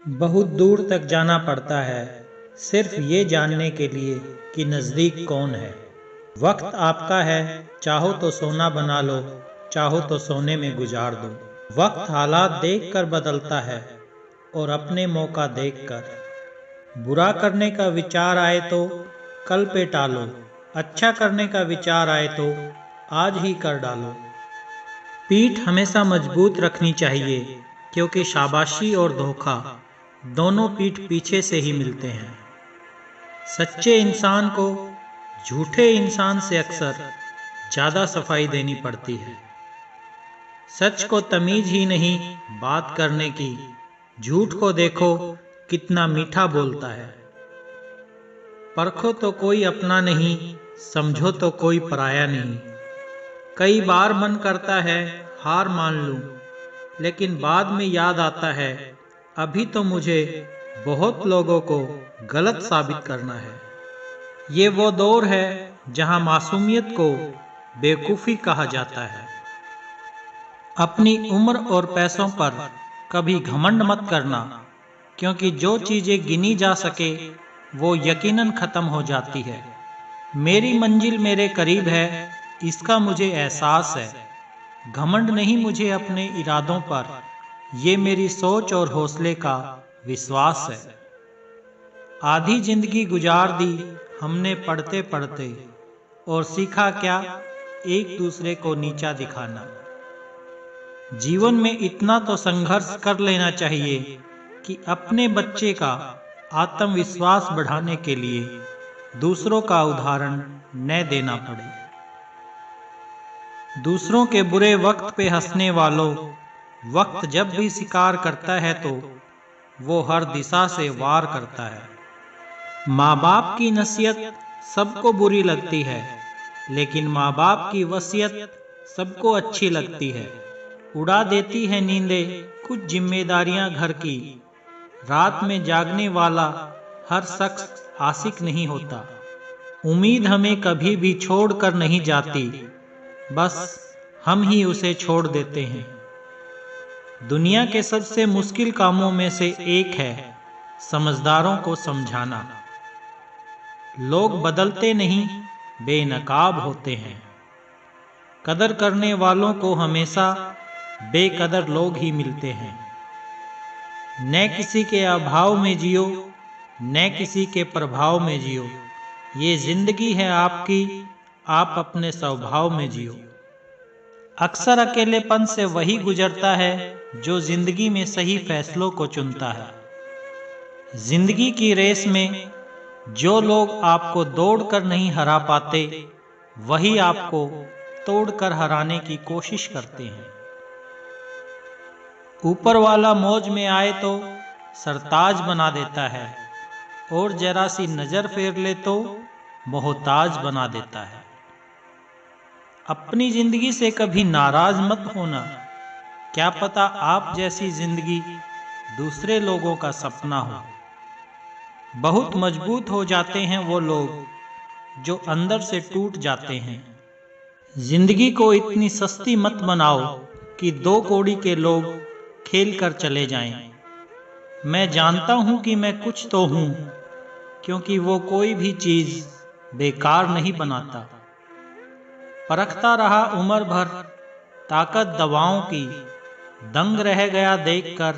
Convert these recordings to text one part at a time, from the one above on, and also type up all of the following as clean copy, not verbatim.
बहुत दूर तक जाना पड़ता है सिर्फ ये जानने के लिए कि नज़दीक कौन है। वक्त आपका है, चाहो तो सोना बना लो, चाहो तो सोने में गुजार दो। वक्त हालात देख कर बदलता है और अपने मौका देख कर। बुरा करने का विचार आए तो कल पे टालो, अच्छा करने का विचार आए तो आज ही कर डालो। पीठ हमेशा मजबूत रखनी चाहिए, क्योंकि शाबाशी और धोखा दोनों पीठ पीछे से ही मिलते हैं। सच्चे इंसान को झूठे इंसान से अक्सर ज़्यादा सफाई देनी पड़ती है। सच को तमीज ही नहीं बात करने की, झूठ को देखो कितना मीठा बोलता है। परखो तो कोई अपना नहीं, समझो तो कोई पराया नहीं। कई बार मन करता है हार मान लूं, लेकिन बाद में याद आता है अभी तो मुझे बहुत लोगों को गलत साबित करना है। ये वो दौर है जहां मासूमियत को बेवकूफ़ी कहा जाता है। अपनी उम्र और पैसों पर कभी घमंड मत करना, क्योंकि जो चीज़ें गिनी जा सके वो यकीनन ख़त्म हो जाती है। मेरी मंजिल मेरे करीब है, इसका मुझे एहसास है। घमंड नहीं मुझे अपने इरादों पर, ये मेरी सोच और हौसले का विश्वास है। आधी जिंदगी गुजार दी हमने पढ़ते पढ़ते, और सीखा क्या, एक दूसरे को नीचा दिखाना। जीवन में इतना तो संघर्ष कर लेना चाहिए कि अपने बच्चे का आत्मविश्वास बढ़ाने के लिए दूसरों का उदाहरण न देना पड़े। दूसरों के बुरे वक्त पे हंसने वालों, वक्त जब भी शिकार करता है तो वो हर दिशा से वार करता है। माँ बाप की नसीहत सबको बुरी लगती है, लेकिन माँ बाप की वसीयत सबको अच्छी लगती है। उड़ा देती है नींदें कुछ जिम्मेदारियां घर की। रात में जागने वाला हर शख्स आशिक नहीं होता। उम्मीद हमें कभी भी छोड़ कर नहीं जाती, बस हम ही उसे छोड़ देते हैं। दुनिया के सबसे मुश्किल कामों में से एक है समझदारों को समझाना। लोग बदलते नहीं, बेनकाब होते हैं। कदर करने वालों को हमेशा बेकदर लोग ही मिलते हैं। न किसी के अभाव में जियो, न किसी के प्रभाव में जियो। ये जिंदगी है आपकी, आप अपने स्वभाव में जियो। अक्सर अकेलेपन से वही गुजरता है जो जिंदगी में सही फैसलों को चुनता है। जिंदगी की रेस में जो लोग आपको दौड़कर नहीं हरा पाते, वही आपको तोड़कर हराने की कोशिश करते हैं। ऊपर वाला मौज में आए तो सरताज बना देता है, और जरा सी नजर फेर ले तो मोहताज बना देता है। अपनी जिंदगी से कभी नाराज मत होना, क्या पता आप जैसी जिंदगी दूसरे लोगों का सपना हो। बहुत मजबूत हो जाते हैं वो लोग जो अंदर से टूट जाते हैं। जिंदगी को इतनी सस्ती मत बनाओ कि दो कौड़ी के लोग खेल कर चले जाएं। मैं जानता हूं कि मैं कुछ तो हूं, क्योंकि वो कोई भी चीज बेकार नहीं बनाता। परखता रहा उम्र भर ताकत दवाओं की, दंग रह गया देखकर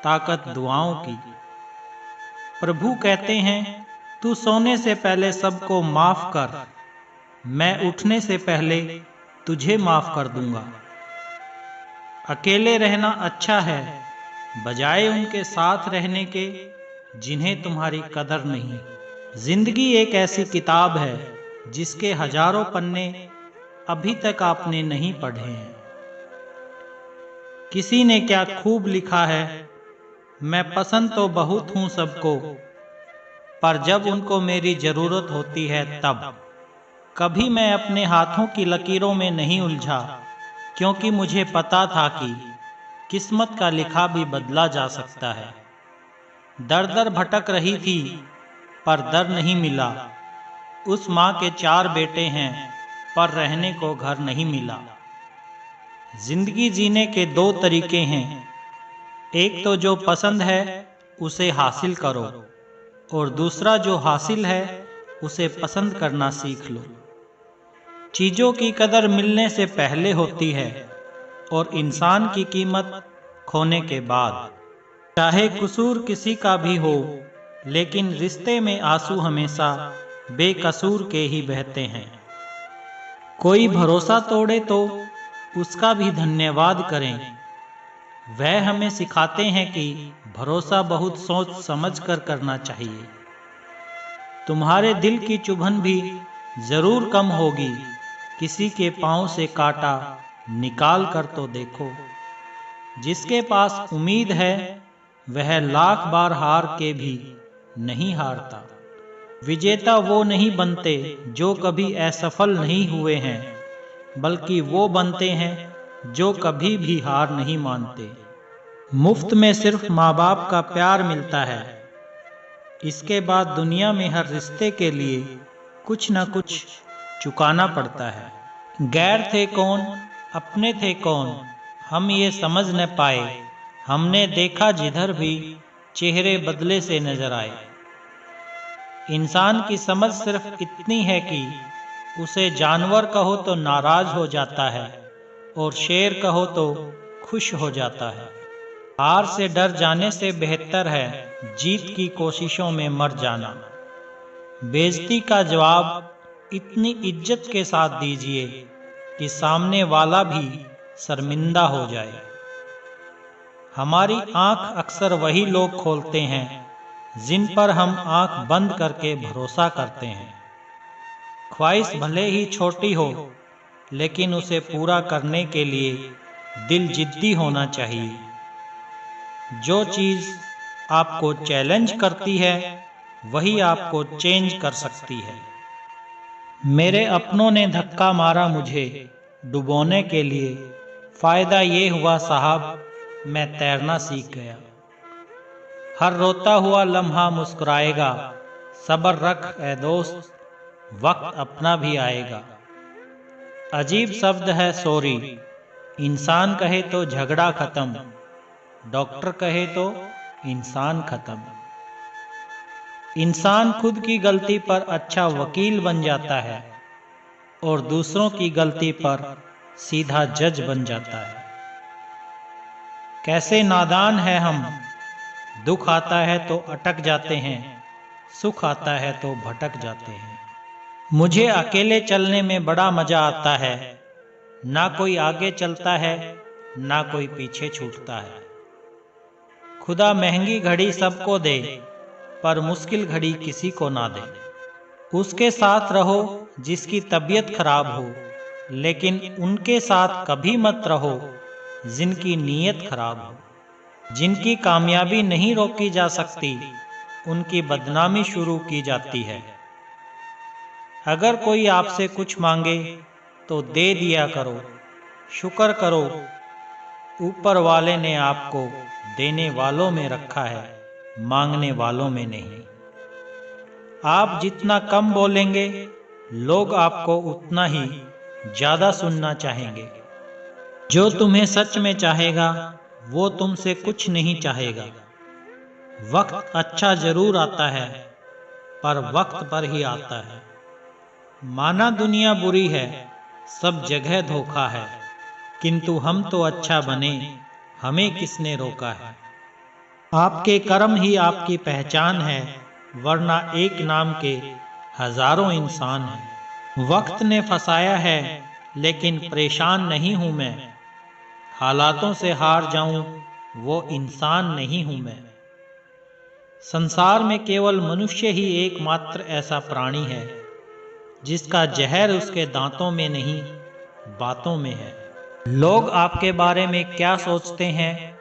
ताकत दुआओं की। प्रभु कहते हैं तू सोने से पहले सबको माफ कर, मैं उठने से पहले तुझे माफ कर दूंगा। अकेले रहना अच्छा है, बजाय उनके साथ रहने के जिन्हें तुम्हारी कदर नहीं। जिंदगी एक ऐसी किताब है जिसके हजारों पन्ने अभी तक आपने नहीं पढ़े हैं। किसी ने क्या खूब लिखा है, मैं पसंद तो बहुत हूं सबको, पर जब उनको मेरी जरूरत होती है तब। कभी मैं अपने हाथों की लकीरों में नहीं उलझा, क्योंकि मुझे पता था कि किस्मत का लिखा भी बदला जा सकता है। दर दर भटक रही थी पर दर नहीं मिला। उस माँ के 4 बेटे हैं पर रहने को घर नहीं मिला। जिंदगी जीने के 2 तरीके हैं, एक तो जो पसंद है उसे हासिल करो, और दूसरा जो हासिल है उसे पसंद करना सीख लो। चीज़ों की कदर मिलने से पहले होती है और इंसान की कीमत खोने के बाद। चाहे कसूर किसी का भी हो, लेकिन रिश्ते में आंसू हमेशा बेकसूर के ही बहते हैं। कोई भरोसा तोड़े तो उसका भी धन्यवाद करें। वह हमें सिखाते हैं कि भरोसा बहुत सोच समझ कर करना चाहिए। तुम्हारे दिल की चुभन भी जरूर कम होगी, किसी के पांव से कांटा निकाल कर तो देखो। जिसके पास उम्मीद है वह लाख बार हार के भी नहीं हारता। विजेता वो नहीं बनते जो कभी असफल नहीं हुए हैं, बल्कि वो बनते हैं जो कभी भी हार नहीं मानते। मुफ्त में सिर्फ माँ बाप का प्यार मिलता है। इसके बाद दुनिया में हर रिश्ते के लिए कुछ न कुछ चुकाना पड़ता है। गैर थे कौन, अपने थे कौन, हम ये समझ न पाए। हमने देखा जिधर भी चेहरे बदले से नजर आए। इंसान की समझ सिर्फ इतनी है कि उसे जानवर कहो तो नाराज हो जाता है और शेर कहो तो खुश हो जाता है। हार से डर जाने से बेहतर है जीत की कोशिशों में मर जाना। बेइज्जती का जवाब इतनी इज्जत के साथ दीजिए कि सामने वाला भी शर्मिंदा हो जाए। हमारी आंख अक्सर वही लोग खोलते हैं जिन पर हम आंख बंद करके भरोसा करते हैं। ख्वाहिश भले ही छोटी हो, लेकिन उसे पूरा करने के लिए दिल जिद्दी होना चाहिए। जो चीज़ आपको चैलेंज करती है वही आपको चेंज कर सकती है। मेरे अपनों ने धक्का मारा मुझे डुबोने के लिए, फ़ायदा ये हुआ साहब मैं तैरना सीख गया। हर रोता हुआ लम्हा मुस्कुराएगा, सब्र रख ए दोस्त, वक्त अपना भी आएगा। अजीब शब्द है सॉरी, इंसान कहे तो झगड़ा खत्म, डॉक्टर कहे तो इंसान खत्म। इंसान खुद की गलती पर अच्छा वकील बन जाता है और दूसरों की गलती पर सीधा जज बन जाता है। कैसे नादान है हम, दुख आता है तो अटक जाते हैं, सुख आता है तो भटक जाते हैं। मुझे अकेले चलने में बड़ा मजा आता है, ना कोई आगे चलता है ना कोई पीछे छूटता है। खुदा महंगी घड़ी सबको दे, पर मुश्किल घड़ी किसी को ना दे। उसके साथ रहो जिसकी तबीयत खराब हो, लेकिन उनके साथ कभी मत रहो जिनकी नीयत खराब हो। जिनकी कामयाबी नहीं रोकी जा सकती, उनकी बदनामी शुरू की जाती है। अगर कोई आपसे कुछ मांगे तो दे दिया करो, शुक्र करो ऊपर वाले ने आपको देने वालों में रखा है, मांगने वालों में नहीं। आप जितना कम बोलेंगे, लोग आपको उतना ही ज्यादा सुनना चाहेंगे। जो तुम्हें सच में चाहेगा वो तुमसे कुछ नहीं चाहेगा। वक्त अच्छा जरूर आता है, पर वक्त पर ही आता है। माना दुनिया बुरी है, सब जगह धोखा है, किंतु हम तो अच्छा बने, हमें किसने रोका है। आपके कर्म ही आपकी पहचान है, वरना एक नाम के हजारों इंसान हैं। वक्त ने फंसाया है, लेकिन परेशान नहीं हूं मैं। हालातों से हार जाऊं वो इंसान नहीं हूं मैं। संसार में केवल मनुष्य ही एकमात्र ऐसा प्राणी है जिसका जहर उसके दांतों में नहीं, बातों में है। लोग आपके बारे में क्या सोचते हैं,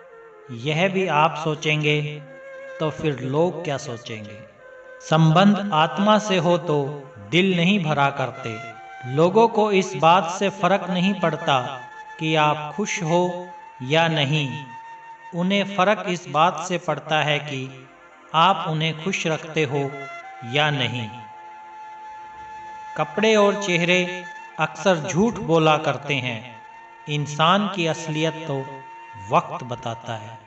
यह भी आप सोचेंगे तो फिर लोग क्या सोचेंगे। संबंध आत्मा से हो तो दिल नहीं भरा करते। लोगों को इस बात से फर्क नहीं पड़ता कि आप खुश हो या नहीं, उन्हें फर्क इस बात से पड़ता है कि आप उन्हें खुश रखते हो या नहीं। कपड़े और चेहरे अक्सर झूठ बोला करते हैं, इंसान की असलियत तो वक्त बताता है।